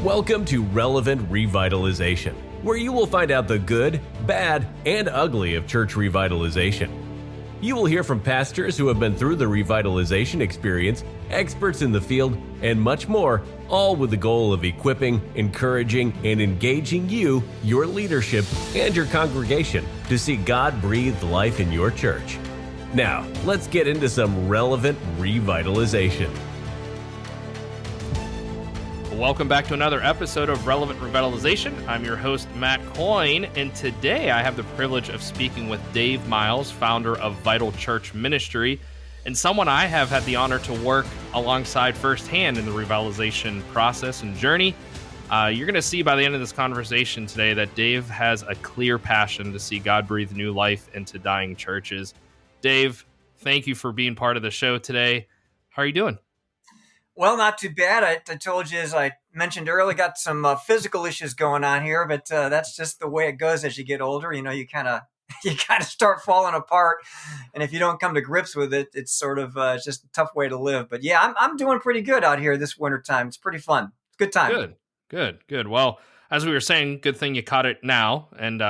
Welcome to Relevant Revitalization, where you will find out the good, bad, and ugly of church revitalization. You will hear from pastors who have been through the revitalization experience, experts in the field, and much more, all with the goal of equipping, encouraging, and engaging you, your leadership, and your congregation to see God breathe life in your church. Now, let's get into some relevant revitalization. Welcome back to another episode of Relevant Revitalization. I'm your host, Matt Coyne, and today I have the privilege of speaking with Dave Miles, founder of VitalChurch Ministry, and someone I have had the honor to work alongside firsthand in the revitalization process and journey. You're going to see by the end of this conversation today that Dave has a clear passion to see God breathe new life into dying churches. Dave, thank you for being part of the show today. How are you doing? Well, not too bad. I told you, as I mentioned earlier, got some physical issues going on here, but that's just the way it goes as you get older. You know, you kind of start falling apart, and if you don't come to grips with it, it's sort of it's just a tough way to live. But yeah, I'm doing pretty good out here this winter time. It's pretty fun. It's a good time. Good. Well, as we were saying, good thing you caught it now, and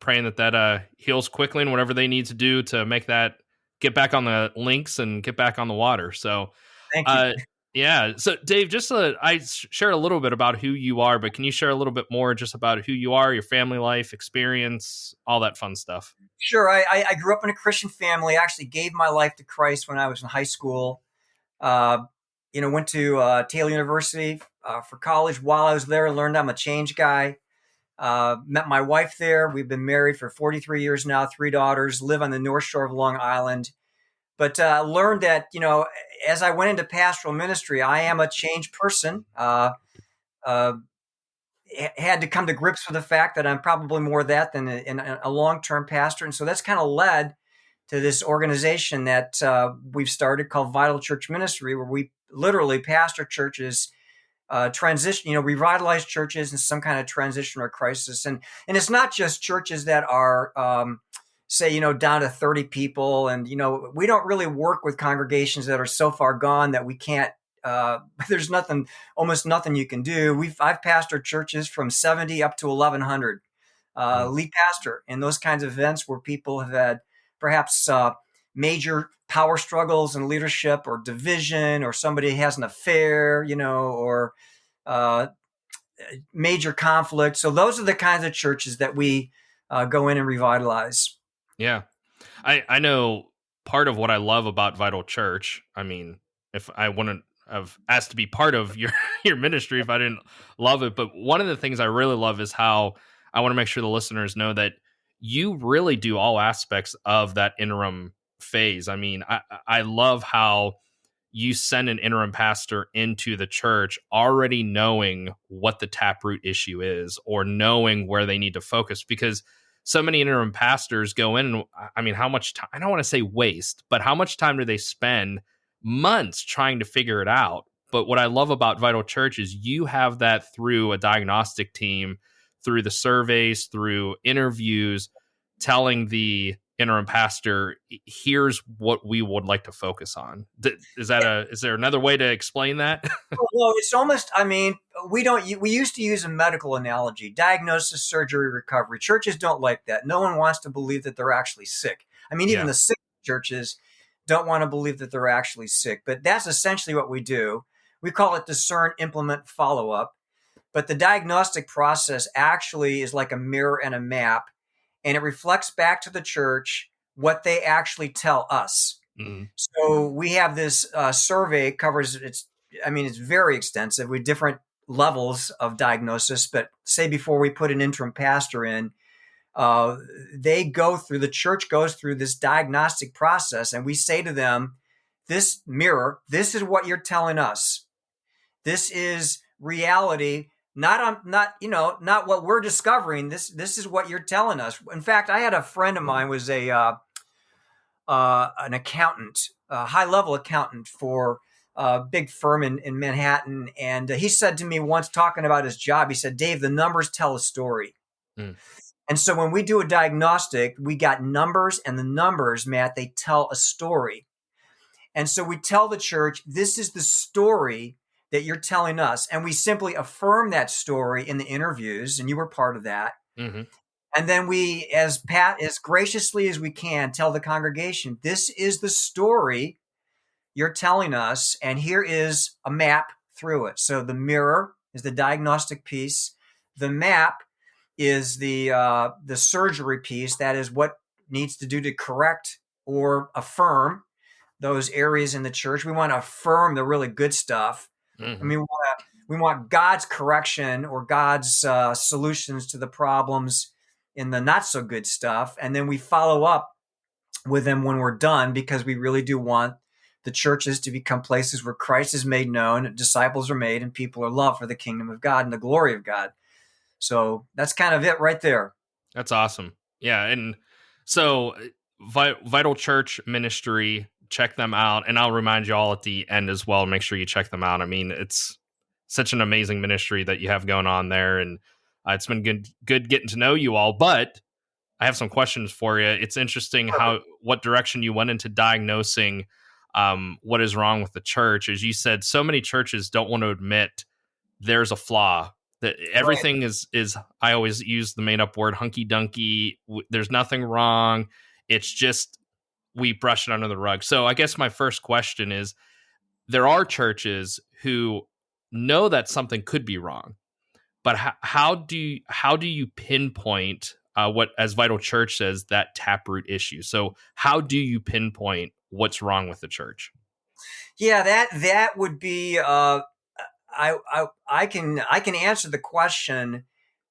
praying that heals quickly and whatever they need to do to make that get back on the links and get back on the water. So, thank you. Yeah. So, Dave, I shared a little bit about who you are, but can you share a little bit more just about who you are, your family life, experience, all that fun stuff? Sure. I grew up in a Christian family. I actually gave my life to Christ when I was in high school. Went to Taylor University for college. While I was there, I learned I'm a change guy. Met my wife there. We've been married for 43 years now, 3 daughters, live on the North Shore of Long Island. But learned that, as I went into pastoral ministry, I am a changed person. Had to come to grips with the fact that I'm probably more that than a long-term pastor. And so that's kind of led to this organization that we've started called VitalChurch Ministry, where we literally pastor churches, revitalize churches in some kind of transition or crisis. And it's not just churches that are down to 30 people. And, we don't really work with congregations that are so far gone that we can't, there's almost nothing you can do. I've pastored churches from 70 up to 1,100, lead pastor in those kinds of events where people have had perhaps major power struggles in leadership or division, or somebody has an affair, or major conflict. So those are the kinds of churches that we go in and revitalize. Yeah. I know part of what I love about Vital Church, I mean, if I wouldn't have asked to be part of your ministry if I didn't love it, but one of the things I really love is how I want to make sure the listeners know that you really do all aspects of that interim phase. I mean, I love how you send an interim pastor into the church already knowing what the taproot issue is or knowing where they need to focus, because so many interim pastors go in, I mean, how much time, I don't want to say waste, but how much time do they spend months trying to figure it out? But what I love about Vital Church is you have that through a diagnostic team, through the surveys, through interviews, telling the interim pastor, here's what we would like to focus on. Is there another way to explain that? Well, it's almost, we used to use a medical analogy: diagnosis, surgery, recovery. Churches don't like that. No one wants to believe that they're actually sick. Even the sick churches don't want to believe that they're actually sick, but that's essentially what we do. We call it discern, implement, follow up. But the diagnostic process actually is like a mirror and a map, and it reflects back to the church what they actually tell us. Mm-hmm. So we have this survey. It covers, it's very extensive with different levels of diagnosis. But say before we put an interim pastor in, the church goes through this diagnostic process, and we say to them, this mirror, this is what you're telling us. This is reality. Not what we're discovering. This is what you're telling us. In fact, I had a friend of mine was an accountant, a high-level accountant for a big firm in Manhattan, and he said to me once, talking about his job, he said, "Dave, the numbers tell a story." Mm. And so when we do a diagnostic, we got numbers, and the numbers, Matt, they tell a story. And so we tell the church, this is the story that you're telling us. And we simply affirm that story in the interviews, and you were part of that. Mm-hmm. And then we, as graciously as we can, tell the congregation, this is the story you're telling us, and here is a map through it. So the mirror is the diagnostic piece. The map is the surgery piece. That is what needs to do to correct or affirm those areas in the church. We want to affirm the really good stuff. Mm-hmm. I mean, we want God's correction or God's solutions to the problems in the not so good stuff. And then we follow up with them when we're done, because we really do want the churches to become places where Christ is made known, disciples are made, and people are loved for the kingdom of God and the glory of God. So that's kind of it right there. That's awesome. Yeah. And so Vital Church Ministry, check them out. And I'll remind you all at the end as well. Make sure you check them out. I mean, it's such an amazing ministry that you have going on there. And it's been good getting to know you all. But I have some questions for you. It's interesting what direction you went into diagnosing what is wrong with the church. As you said, so many churches don't want to admit there's a flaw. That everything is I always use the made up word hunky dunky. There's nothing wrong. It's just we brush it under the rug. So I guess my first question is, there are churches who know that something could be wrong, but how do you pinpoint what, as Vital Church says, that taproot issue? So how do you pinpoint what's wrong with the church? Yeah, that would be. I can answer the question,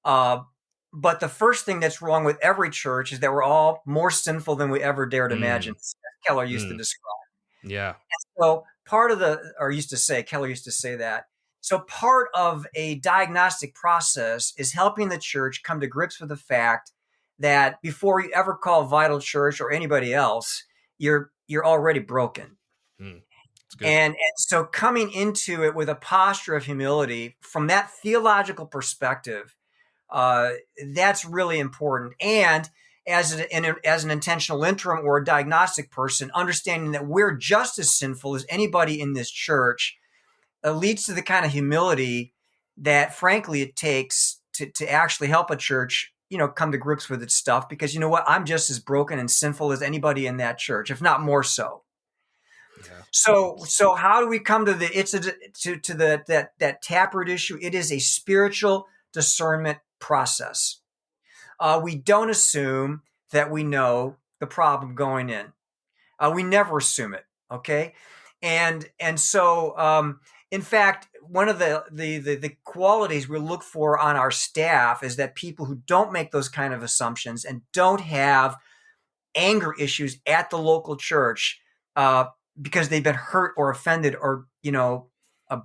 but the first thing that's wrong with every church is that we're all more sinful than we ever dared imagine. Keller used to describe. Yeah. And so Keller used to say that. So part of a diagnostic process is helping the church come to grips with the fact that before you ever call Vital Church or anybody else, you're already broken. And so coming into it with a posture of humility from that theological perspective, that's really important. And as an intentional interim or a diagnostic person, understanding that we're just as sinful as anybody in this church leads to the kind of humility that, frankly, it takes to actually help a church, come to grips with its stuff. Because you know what? I'm just as broken and sinful as anybody in that church, if not more so. Yeah. So how do we come to that taproot issue? It is a spiritual discernment process. We don't assume that we know the problem going in. We never assume it. Okay, and so in fact, one of the qualities we look for on our staff is that people who don't make those kind of assumptions and don't have anger issues at the local church because they've been hurt or offended or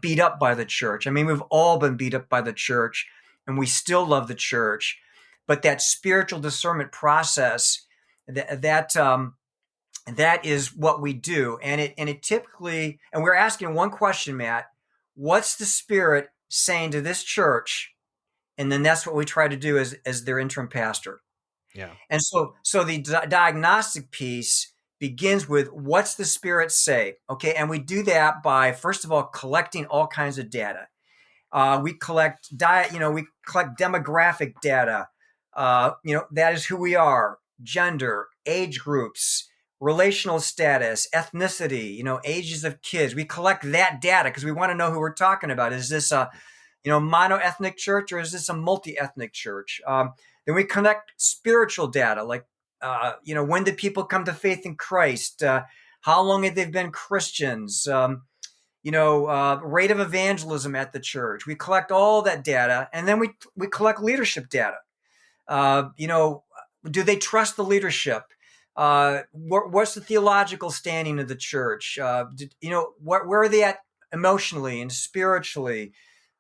beat up by the church. I mean, we've all been beat up by the church, and we still love the church. But that spiritual discernment process, that is what we do, and it typically, and we're asking one question, Matt: what's the Spirit saying to this church? And then that's what we try to do as their interim pastor. Yeah. And so the diagnostic piece begins with, what's the Spirit say? Okay, and we do that by, first of all, collecting all kinds of data. We collect demographic data. That is who we are: gender, age groups, relational status, ethnicity, ages of kids. We collect that data because we want to know who we're talking about. Is this a mono-ethnic church, or is this a multi-ethnic church? Then we collect spiritual data, like when did people come to faith in Christ? How long have they been Christians? Rate of evangelism at the church. We collect all that data, and then we collect leadership data. Do they trust the leadership? What's the theological standing of the church? Where are they at emotionally and spiritually?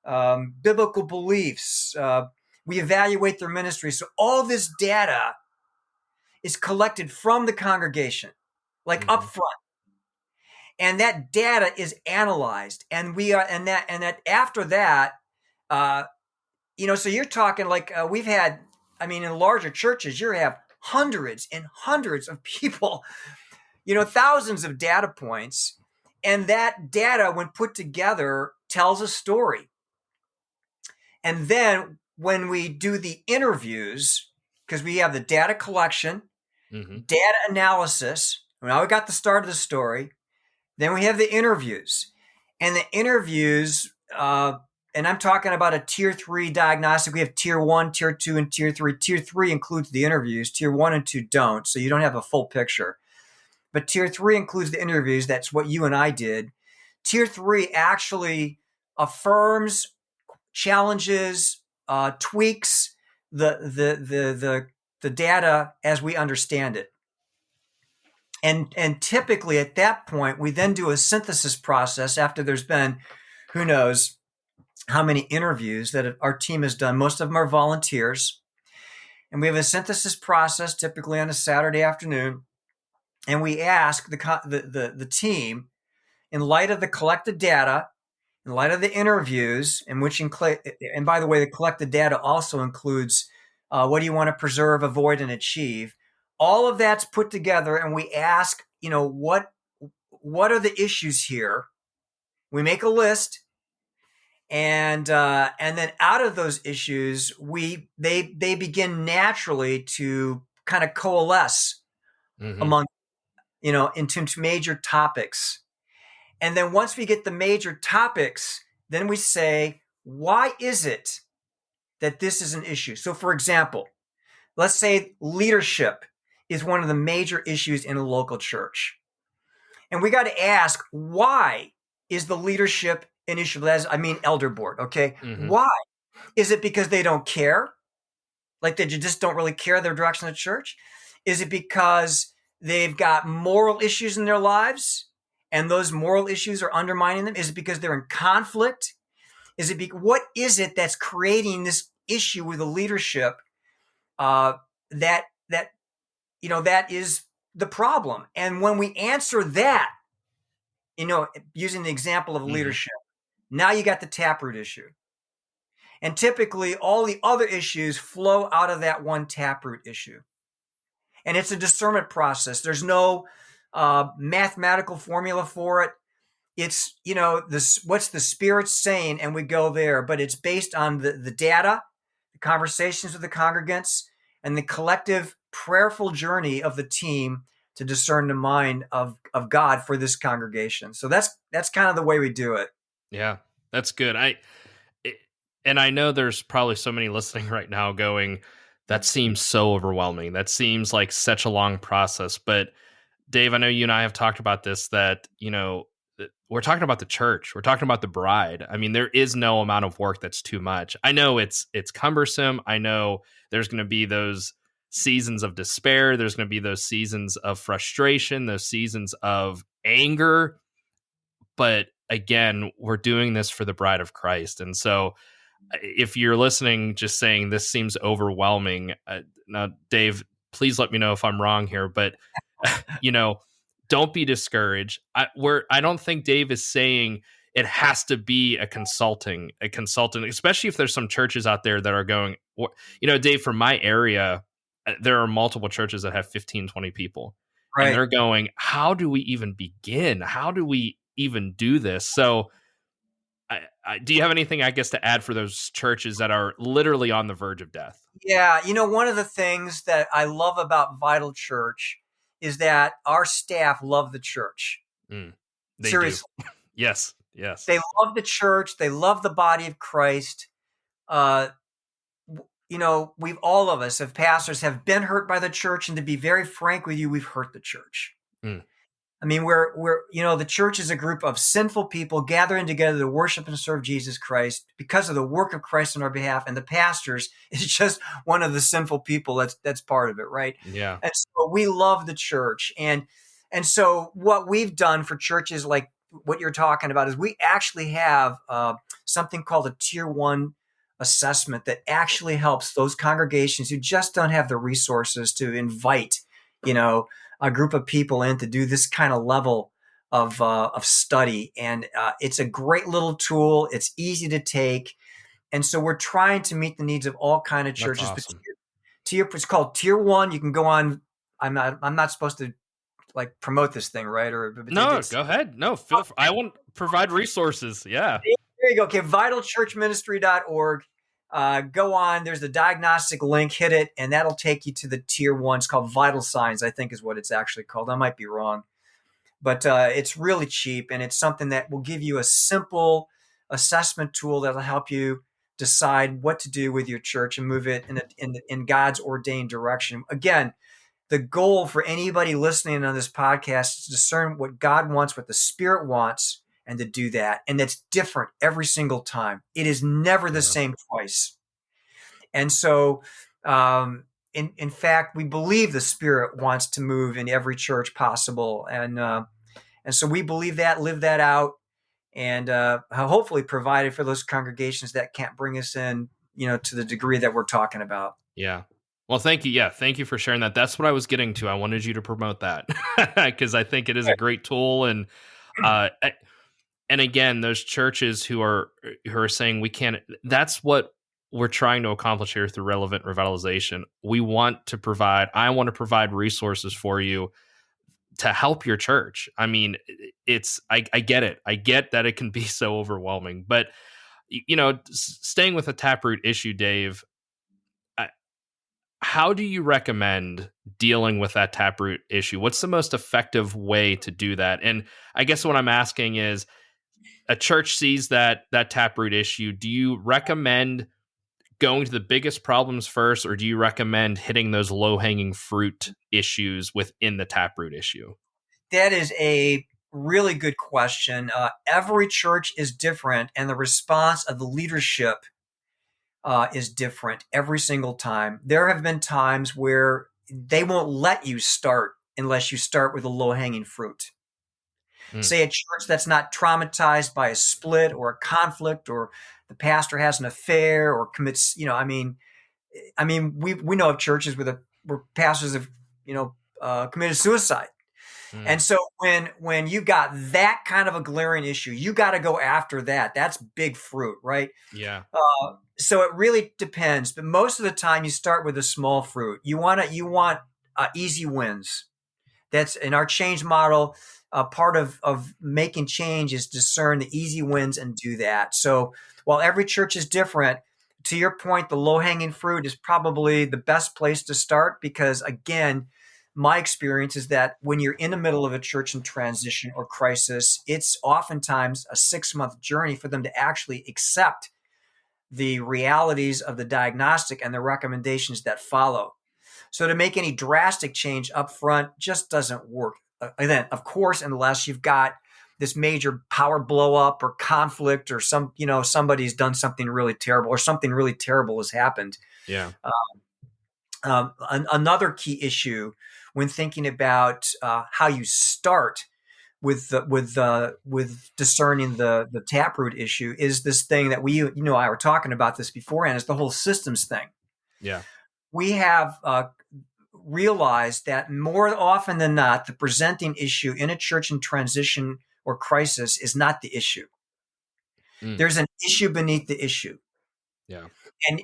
Biblical beliefs. We evaluate their ministry. So all this data is collected from the congregation, like up front. And that data is analyzed. And that after that, so you're talking like we've had, in larger churches, you have hundreds and hundreds of people, thousands of data points. And that data, when put together, tells a story. And then when we do the interviews, because we have the data collection, data analysis, now we got the start of the story, then we have the interviews. And the interviews, and I'm talking about a tier 3 diagnostic. We have tier 1, tier 2, and tier 3. Tier 3 includes the interviews. Tier 1 and 2 don't, so you don't have a full picture. But tier 3 includes the interviews. That's what you and I did. Tier 3 actually affirms, challenges, tweaks the data as we understand it. And typically at that point, we then do a synthesis process after there's been, who knows how many interviews that our team has done. Most of them are volunteers. And we have a synthesis process typically on a Saturday afternoon. And we ask the team, in light of the collected data, in light of the interviews, and by the way, the collected data also includes what do you want to preserve, avoid, and achieve. All of that's put together, and we ask, what are the issues here? We make a list, and then out of those issues, they begin naturally to kind of coalesce among, into major topics. And then once we get the major topics, then we say, why is it that this is an issue? So, for example, let's say leadership is one of the major issues in a local church. And we got to ask, why is the leadership an issue? Elder board, okay? Why? Is it because they don't care? Like they just don't really care their direction of the church? Is it because they've got moral issues in their lives and those moral issues are undermining them? Is it because they're in conflict? What is it that's creating this issue with the leadership that is the problem? And when we answer that, using the example of leadership, now you got the taproot issue. And typically all the other issues flow out of that one taproot issue. And it's a discernment process. There's no mathematical formula for it. It's, what's the Spirit saying, and we go there. But it's based on the data, the conversations with the congregants, and the collective prayerful journey of the team to discern the mind of God for this congregation. So that's kind of the way we do it. Yeah, that's good. And I know there's probably so many listening right now going, that seems so overwhelming. That seems like such a long process. But Dave, I know you and I have talked about this, that, we're talking about the church. We're talking about the bride. I mean, there is no amount of work that's too much. I know it's cumbersome. I know there's going to be those seasons of despair. There's going to be those seasons of frustration, those seasons of anger. But again, we're doing this for the bride of Christ. And so if you're listening, just saying this seems overwhelming, now, Dave, please let me know if I'm wrong here, but don't be discouraged. I don't think Dave is saying it has to be a consultant, especially if there's some churches out there that are going, Dave, from my area, there are multiple churches that have 15, 20 people. Right. And they're going, how do we even begin? How do we even do this? So do you have anything, I guess, to add for those churches that are literally on the verge of death? Yeah. One of the things that I love about Vital Church is that our staff love the church. They Seriously. Do. Yes. They love the church. They love the body of Christ. All of us, as pastors, have been hurt by the church. And to be very frank with you, we've hurt the church. I mean, the church is a group of sinful people gathering together to worship and serve Jesus Christ because of the work of Christ on our behalf. And the pastors is just one of the sinful people that's part of it, right? Yeah. And so we love the church. And so what we've done for churches like what you're talking about is we actually have something called a tier 1 assessment that actually helps those congregations who just don't have the resources to invite, a group of people in to do this kind of level of study. And it's a great little tool. It's easy to take. And so we're trying to meet the needs of all kind of churches. That's awesome. It's called tier 1. You can go on. I'm not supposed to like promote this thing, right? No, go ahead. No, I want to provide resources. Yeah. There you go. Okay, VitalChurchMinistry.org. Go on. There's the diagnostic link. Hit it, and that'll take you to the tier 1. It's called Vital Signs, I think is what it's actually called. I might be wrong. But it's really cheap, and it's something that will give you a simple assessment tool that will help you decide what to do with your church and move it in God's ordained direction. Again, the goal for anybody listening on this podcast is to discern what God wants, what the Spirit wants, and to do that. And that's different every single time. It is never the same twice. And so, in fact, we believe the Spirit wants to move in every church possible. And so we believe that, live that out, and hopefully provide it for those congregations that can't bring us in, to the degree that we're talking about. Yeah. Well, thank you. Yeah. Thank you for sharing that. That's what I was getting to. I wanted you to promote that because I think it is a great tool. And again, those churches who are saying we can't, that's what we're trying to accomplish here through Relevant Revitalization. I want to provide resources for you to help your church. I mean, I get it. I get that it can be so overwhelming, but staying with the Taproot issue, Dave, how do you recommend dealing with that Taproot issue? What's the most effective way to do that? And I guess what I'm asking is, a church sees that Taproot issue. Do you recommend going to the biggest problems first, or do you recommend hitting those low-hanging fruit issues within the Taproot issue? That is a really good question. Every church is different, and the response of the leadership is different every single time. There have been times where they won't let you start unless you start with a low-hanging fruit. Say a church that's not traumatized by a split or a conflict, or the pastor has an affair or commits, we know of churches where pastors have, committed suicide. And so when you got that kind of a glaring issue, you got to go after that. That's big fruit, right? Yeah. So it really depends, but most of the time you start with a small fruit. You want easy wins. That's in our change model. Part of making change is discern the easy wins and do that. So while every church is different, to your point, the low-hanging fruit is probably the best place to start, because again, my experience is that when you're in the middle of a church in transition or crisis, it's oftentimes a 6-month journey for them to actually accept the realities of the diagnostic and the recommendations that follow. So to make any drastic change up front just doesn't work. And then, of course, unless you've got this major power blow up or conflict, or somebody's done something really terrible, or something really terrible has happened. Yeah. Another key issue when thinking about how you start with discerning the Taproot issue is this thing that I were talking about this beforehand, is the whole systems thing. Yeah. We have realized that more often than not, the presenting issue in a church in transition or crisis is not the issue. There's an issue beneath the issue. Yeah.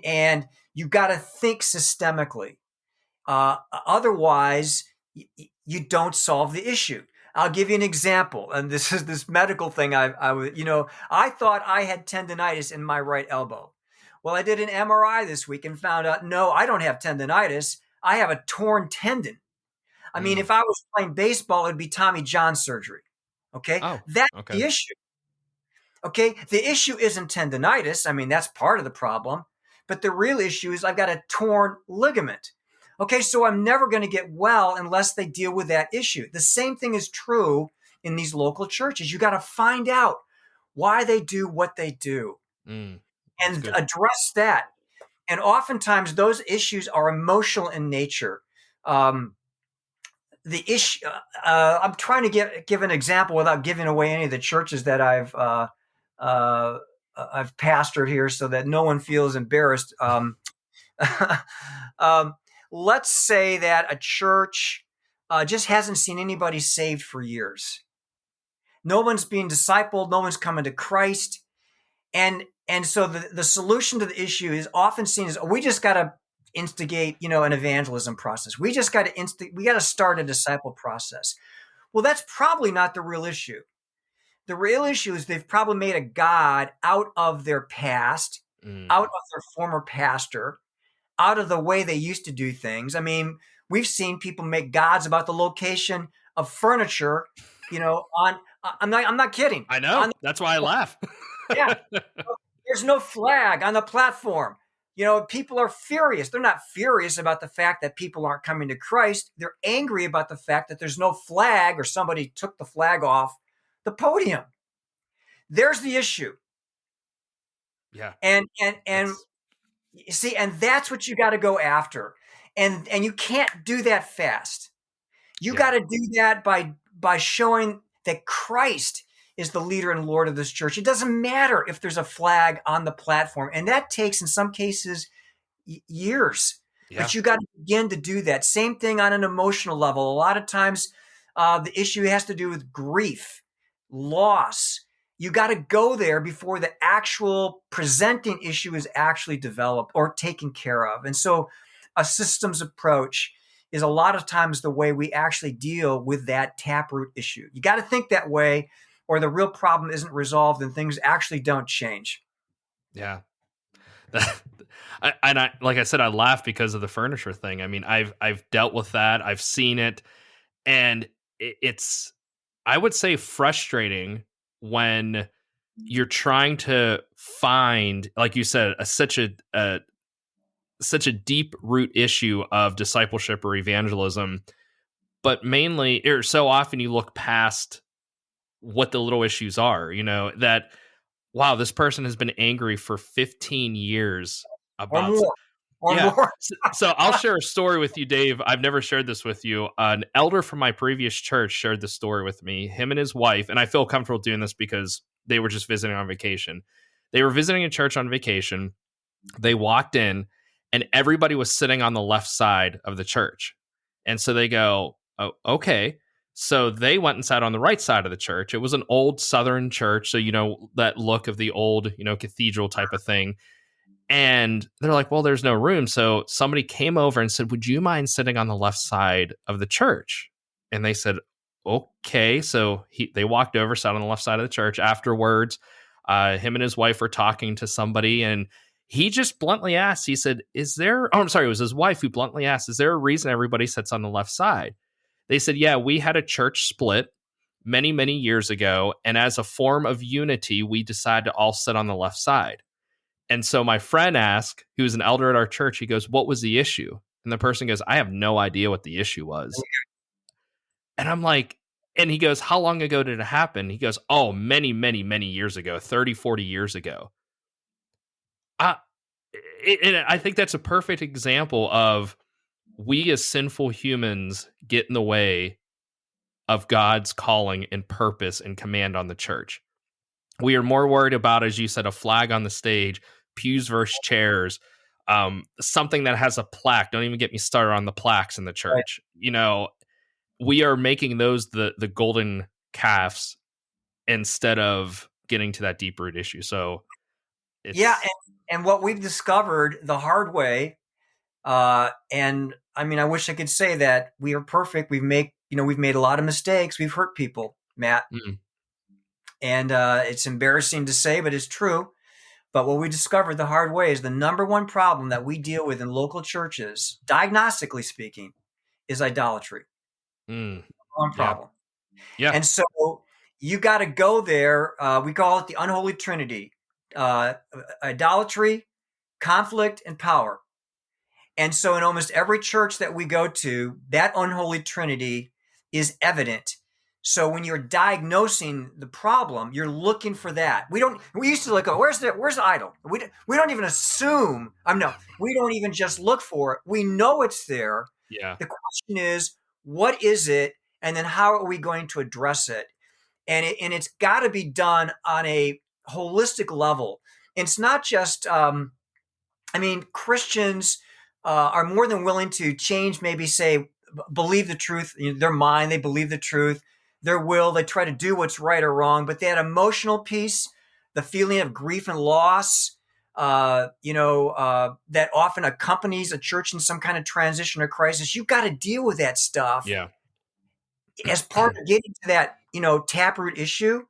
And you got to think systemically. Otherwise, you don't solve the issue. I'll give you an example. And this is this medical thing. I thought I had tendonitis in my right elbow. Well, I did an MRI this week and found out, no, I don't have tendonitis. I have a torn tendon. I mean, if I was playing baseball, it'd be Tommy John surgery. Okay. That's the issue. Okay. The issue isn't tendonitis. I mean, that's part of the problem. But the real issue is I've got a torn ligament. Okay. So I'm never going to get well unless they deal with that issue. The same thing is true in these local churches. You got to find out why they do what they do and address that. And oftentimes those issues are emotional in nature. The issue, I'm trying to give an example without giving away any of the churches that I've pastored here, so that no one feels embarrassed. Let's say that a church just hasn't seen anybody saved for years. No one's being discipled. No one's coming to Christ. And so the solution to the issue is often seen as, we just got to instigate, an evangelism process. We just got to we got to start a disciple process. Well, that's probably not the real issue. The real issue is they've probably made a god out of their past, out of their former pastor, out of the way they used to do things. I mean, we've seen people make gods about the location of furniture, on I'm not kidding. I know. That's why I laugh. Yeah. There's no flag on the platform. People are furious. They're not furious about the fact that people aren't coming to Christ. They're angry about the fact that there's no flag or somebody took the flag off the podium. There's the issue. Yeah. And you see, and that's what you got to go after. And you can't do that fast. You got to do that by showing that Christ is the leader and Lord of this church. It doesn't matter if there's a flag on the platform. And that takes, in some cases, years. Yeah. But you got to begin to do that. Same thing on an emotional level. A lot of times the issue has to do with grief, loss. You got to go there before the actual presenting issue is actually developed or taken care of. And so a systems approach is a lot of times the way we actually deal with that taproot issue. You got to think that way, or the real problem isn't resolved and things actually don't change. Yeah. I like I said, I laugh because of the furniture thing. I mean, I've dealt with that. I've seen it, and it's, I would say, frustrating when you're trying to find, like you said, such a deep root issue of discipleship or evangelism, but mainly, or so often you look past what the little issues are, that, wow, this person has been angry for 15 years about more. So I'll share a story with you, Dave. I've never shared this with you. An elder from my previous church shared this story with me, him and his wife, and I feel comfortable doing this because they were just visiting on vacation. They were visiting a church on vacation. They walked in and everybody was sitting on the left side of the church. And so they go, oh, okay. So they went and sat on the right side of the church. It was an old Southern church. So, that look of the old, cathedral type of thing. And they're like, well, there's no room. So somebody came over and said, would you mind sitting on the left side of the church? And they said, okay. So they walked over, sat on the left side of the church. Afterwards, him and his wife were talking to somebody, and he just bluntly asked, he said, it was his wife who bluntly asked, is there a reason everybody sits on the left side? They said, yeah, we had a church split many, many years ago. And as a form of unity, we decided to all sit on the left side. And so my friend asked, who's an elder at our church, he goes, what was the issue? And the person goes, I have no idea what the issue was. And I'm like, and he goes, how long ago did it happen? He goes, oh, many, many, many years ago, 30, 40 years ago. And I think that's a perfect example of we as sinful humans get in the way of God's calling and purpose and command on the church. We are more worried about, as you said, a flag on the stage, pews versus chairs, something that has a plaque. Don't even get me started on the plaques in the church. Right. We are making those the golden calves instead of getting to that deep root issue. So and what we've discovered the hard way, and I mean, I wish I could say that we are perfect. We've made a lot of mistakes. We've hurt people, Matt. Mm-mm. And it's embarrassing to say, but it's true. But what we discovered the hard way is the number one problem that we deal with in local churches, diagnostically speaking, is idolatry. One problem. Yeah. And so you got to go there. We call it the unholy trinity: idolatry, conflict, and power. And so in almost every church that we go to, that unholy trinity is evident. So when you're diagnosing the problem, you're looking for that. We used to go, where's the idol? We don't even assume. We don't even just look for it. We know it's there. Yeah. The question is, what is it? And then how are we going to address it? And it's got to be done on a holistic level. And it's not just, Christians are more than willing to change, maybe say, believe the truth. Their mind, they believe the truth. Their will, they try to do what's right or wrong. But that emotional piece, the feeling of grief and loss, that often accompanies a church in some kind of transition or crisis, you've got to deal with that stuff. Yeah. as part of getting to that, taproot issue,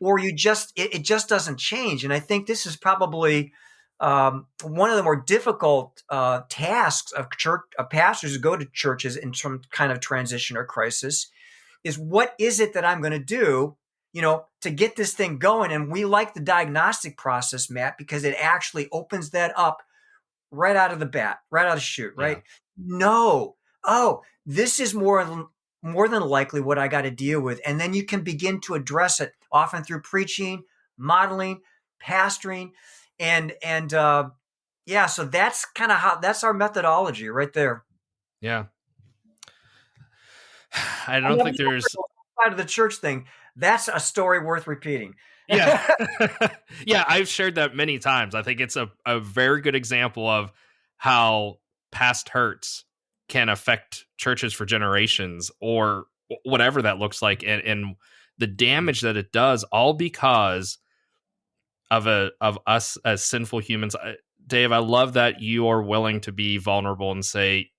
or it just doesn't change. And I think this is probably one of the more difficult tasks of pastors who go to churches in some kind of transition or crisis, is what is it that I'm going to do, to get this thing going? And we like the diagnostic process, Matt, because it actually opens that up right out of the bat, right out of the chute, right? Yeah. No. Oh, this is more than likely what I got to deal with. And then you can begin to address it, often through preaching, modeling, pastoring, and so that's kind of that's our methodology right there. Yeah. I don't think there's side of the church thing. That's a story worth repeating. Yeah. Yeah, I've shared that many times. I think it's a very good example of how past hurts can affect churches for generations, or whatever that looks like, and the damage that it does, all because of us as sinful humans. Dave, I love that you are willing to be vulnerable and say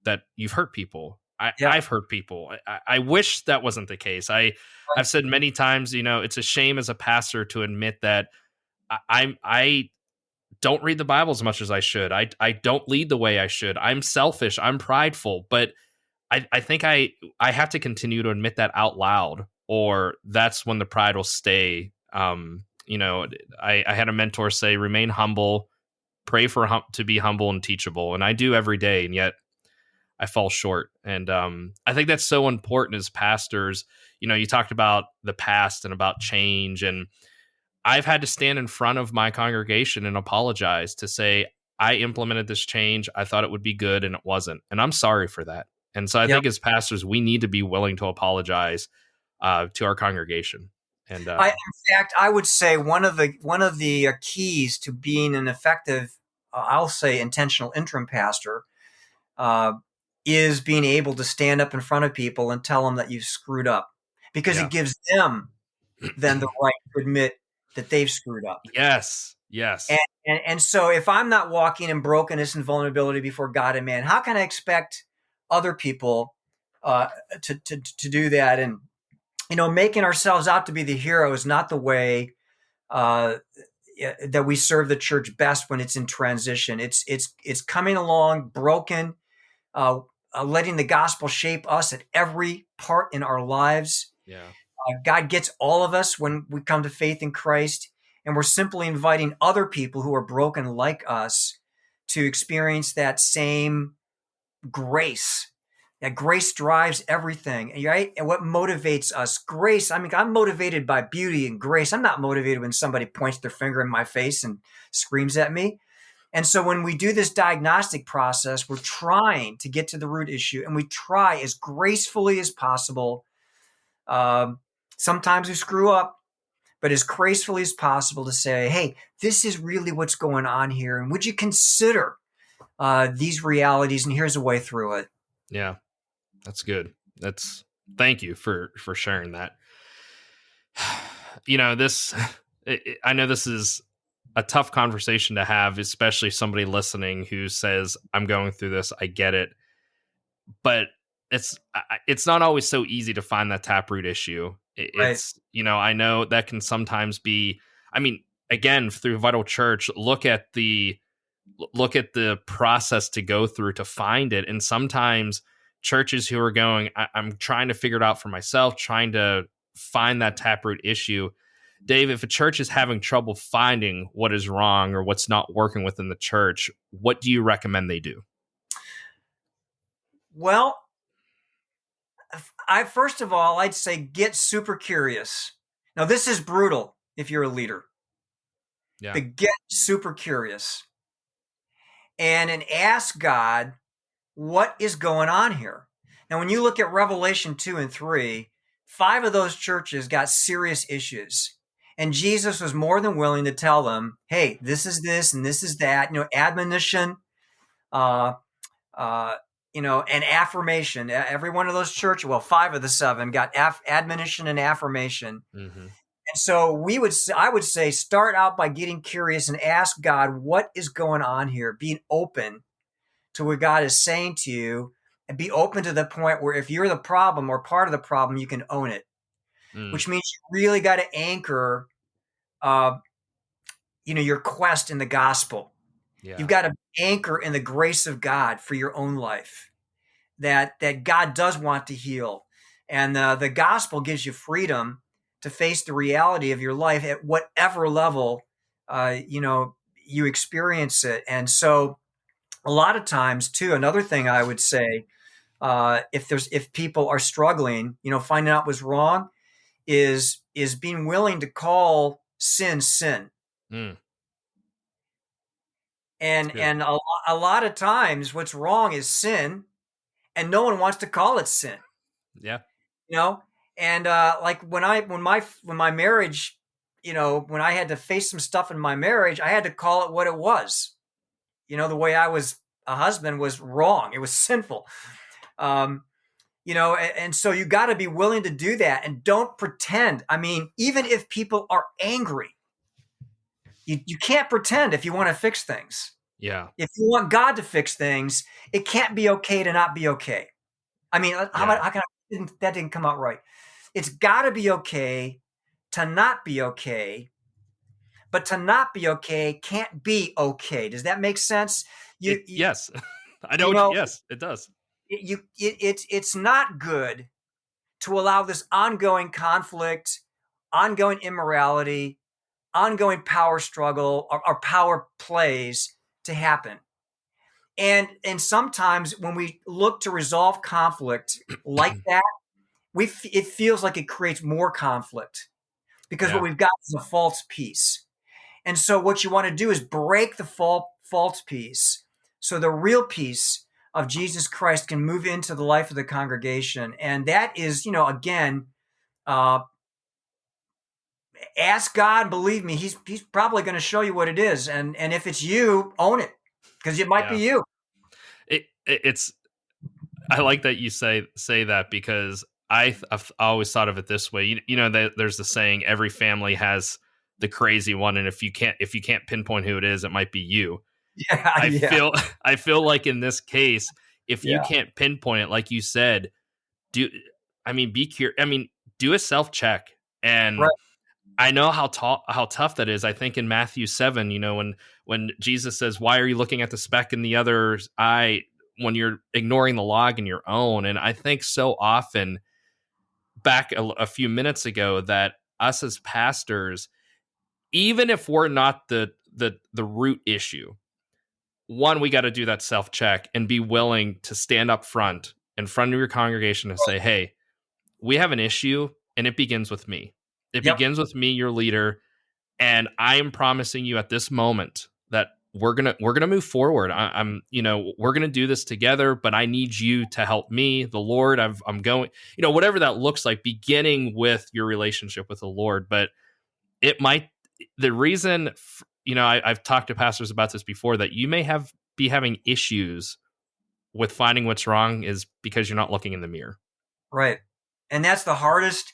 that you've hurt people. I've hurt people. I wish that wasn't the case. I've said many times, it's a shame as a pastor to admit that I don't read the Bible as much as I should. I don't lead the way I should. I'm selfish. I'm prideful. But I think I have to continue to admit that out loud, or that's when the pride will stay. I had a mentor say, remain humble, pray to be humble and teachable. And I do every day, and yet I fall short. And I think that's so important as pastors. You talked about the past and about change, and I've had to stand in front of my congregation and apologize, to say, I implemented this change. I thought it would be good, and it wasn't. And I'm sorry for that. And so I think as pastors, we need to be willing to apologize to our congregation. And in fact, I would say one of the keys to being an effective, I'll say, intentional interim pastor, is being able to stand up in front of people and tell them that you've screwed up, because it gives them then the right to admit that they've screwed up. Yes. And so if I'm not walking in brokenness and vulnerability before God and man, how can I expect other people to do that? And making ourselves out to be the hero is not the way that we serve the church best when it's in transition. It's coming along broken, letting the gospel shape us at every part in our lives. Yeah. God gets all of us when we come to faith in Christ, and we're simply inviting other people who are broken like us to experience that same grace. That grace drives everything, right? And what motivates us? Grace. I mean, I'm motivated by beauty and grace. I'm not motivated when somebody points their finger in my face and screams at me. And so when we do this diagnostic process, we're trying to get to the root issue, and we try as gracefully as possible. Sometimes we screw up, but as gracefully as possible to say, hey, this is really what's going on here. And would you consider these realities? And here's a way through it. Yeah, that's good. Thank you for sharing that. I know this is a tough conversation to have, especially somebody listening who says, I'm going through this. I get it. But it's not always so easy to find that taproot issue. It's, I know that can sometimes be, again, through Vital Church, look at the process to go through to find it. And sometimes churches who are going, I'm trying to figure it out for myself, trying to find that taproot issue. Dave, if a church is having trouble finding what is wrong or what's not working within the church, what do you recommend they do? Well, first of all, I'd say get super curious. Now, this is brutal if you're a leader. Yeah. But get super curious and ask God, what is going on here? Now, when you look at Revelation 2 and 3, 5 of those churches got serious issues. And Jesus was more than willing to tell them, hey, this is this and this is that, admonition, and affirmation. Every one of those churches, 5 of the 7 got admonition and affirmation. Mm-hmm. And so I would say start out by getting curious and ask God, what is going on here? Being open to what God is saying to you, and be open to the point where if you're the problem or part of the problem, you can own it, Mm, which means you really got to anchor, uh, your quest in the gospel. You've yeah. got to anchor in the grace of God for your own life, that God does want to heal. And the gospel gives you freedom to face the reality of your life at whatever level, you experience it. And so a lot of times too, another thing I would say, if people are struggling, finding out what's wrong is being willing to call sin sin. Mm, it's good. And a lot of times what's wrong is sin, and no one wants to call it sin, Yeah. you know? And like when my marriage, when I had to face some stuff in my marriage, I had to call it what it was. The way I was a husband was wrong. It was sinful. Um, and so you got to be willing to do that, and don't pretend. I mean, even if people are angry, you can't pretend if you want to fix things. Yeah. If you want God to fix things, it can't be okay to not be okay. I mean, Yeah. that didn't come out right. It's got to be okay to not be okay, but to not be okay can't be okay. Does that make sense? Yes. I know You what know, yes, it does. it's not good to allow this ongoing conflict, ongoing immorality, ongoing power struggle, or power plays to happen. And sometimes when we look to resolve conflict like that, it feels like it creates more conflict, because what Yeah. we've got is a false peace. And so what you want to do is break the false peace, so the real peace of Jesus Christ can move into the life of the congregation. And that is, again, uh, ask God. Believe me, He's probably going to show you what it is. And if it's you, own it, because it might be Yeah. you. It's I like that you say that, because I've always thought of it this way. There's the saying, every family has the crazy one, and if you can't pinpoint who it is, it might be you. Yeah, I yeah, feel I feel like in this case, if you yeah. can't pinpoint it, like you said, do I mean be curious. I mean, do a self check. And Right. I know how tough that is. I think in Matthew 7, when Jesus says, "Why are you looking at the speck in the other's eye when you're ignoring the log in your own?" And I think so often, back a few minutes ago, that us as pastors, even if we're not the root issue, one, we got to do that self check and be willing to stand up front in front of your congregation and say, "Hey, we have an issue, and it begins with me. It Yep. begins with me, your leader, and I am promising you at this moment that we're gonna move forward. We're gonna do this together, but I need you to help me, the Lord. I'm going, whatever that looks like, beginning with your relationship with the Lord. But it might the reason, I've talked to pastors about this before, that you may be having issues with finding what's wrong is because you're not looking in the mirror. Right. And that's the hardest.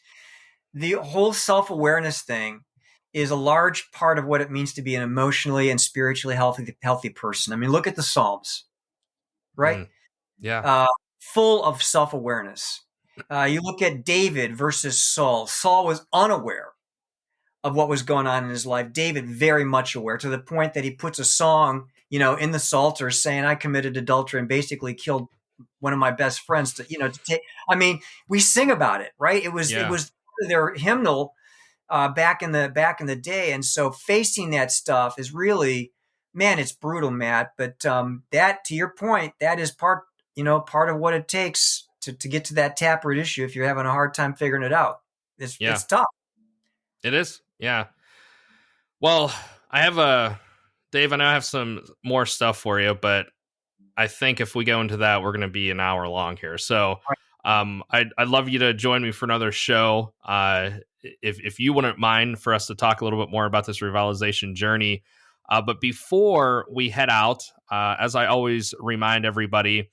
The whole self-awareness thing is a large part of what it means to be an emotionally and spiritually healthy person. I mean, look at the Psalms, right? Mm, yeah. Uh, Full of self-awareness. You look at David versus Saul. Saul was unaware of what was going on in his life. David, very much aware, to the point that he puts a song, in the Psalter saying, "I committed adultery and basically killed one of my best friends." To take. I mean, we sing about it, right? It Yeah. was their hymnal back in the day. And so facing that stuff is really, man, it's brutal, Matt. But that, to your point, that is part of what it takes to get to that taproot issue. If you're having a hard time figuring it out, Yeah. it's tough. It is. Yeah. Well, Dave, I know I have some more stuff for you, but I think if we go into that, we're going to be an hour long here. So, I'd love you to join me for another show. If you wouldn't mind, for us to talk a little bit more about this revitalization journey. But before we head out, as I always remind everybody,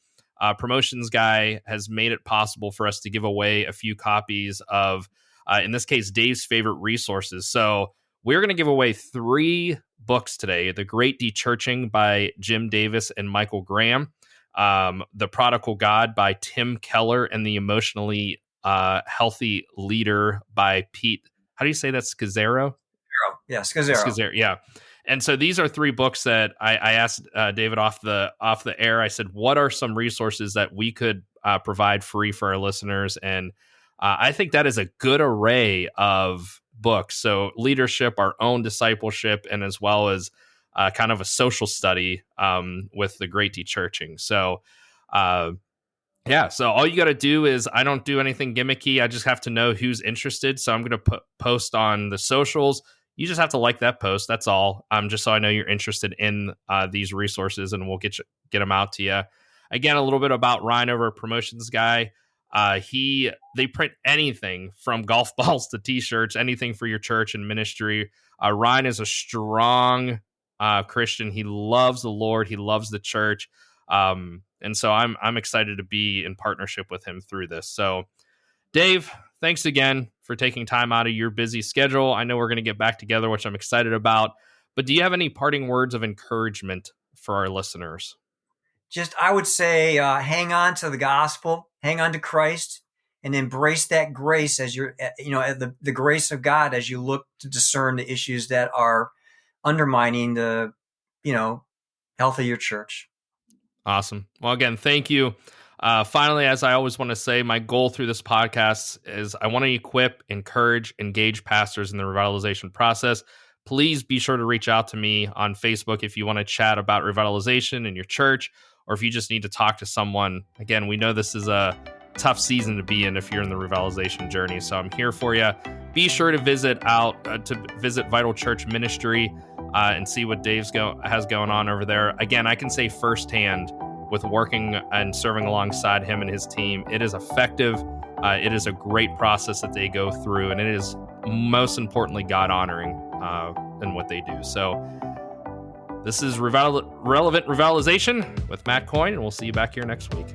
Promotions Guy has made it possible for us to give away a few copies of, in this case, Dave's favorite resources. So we're going to give away 3 books today: The Great Dechurching by Jim Davis and Michael Graham, The Prodigal God by Tim Keller, and The Emotionally Healthy Leader by Pete. How do you say that? Scazzaro? Yeah, Scazzaro. Yeah. And so these are 3 books that I asked David off the air. I said, what are some resources that we could provide free for our listeners? And I think that is a good array of books. So leadership, our own discipleship, and as well as kind of a social study with the Great Dechurching. So so all you got to do is, I don't do anything gimmicky. I just have to know who's interested. So I'm going to post on the socials. You just have to like that post. That's all. Just so I know you're interested in these resources, and we'll get them out to you. Again, a little bit about Ryan over at Promotions Guy. They print anything from golf balls to t-shirts, anything for your church and ministry. Ryan is a strong Christian. He loves the Lord. He loves the church. And so I'm excited to be in partnership with him through this. So Dave, thanks again for taking time out of your busy schedule. I know we're going to get back together, which I'm excited about, but do you have any parting words of encouragement for our listeners? Just, I would say, hang on to the gospel, hang on to Christ, and embrace that grace as you're, the grace of God as you look to discern the issues that are undermining the, health of your church. Awesome. Well, again, thank you. Finally, as I always want to say, my goal through this podcast is I want to equip, encourage, engage pastors in the revitalization process. Please be sure to reach out to me on Facebook if you want to chat about revitalization in your church, or if you just need to talk to someone. Again, we know this is a tough season to be in if you're in the revitalization journey, so I'm here for you. Be sure to visit VitalChurch Ministry and see what Dave's has going on over there. Again, I can say firsthand, with working and serving alongside him and his team, it is effective. It is a great process that they go through, and it is most importantly God-honoring in what they do. So this is Relevant Revitalization with Matt Coyne, and we'll see you back here next week.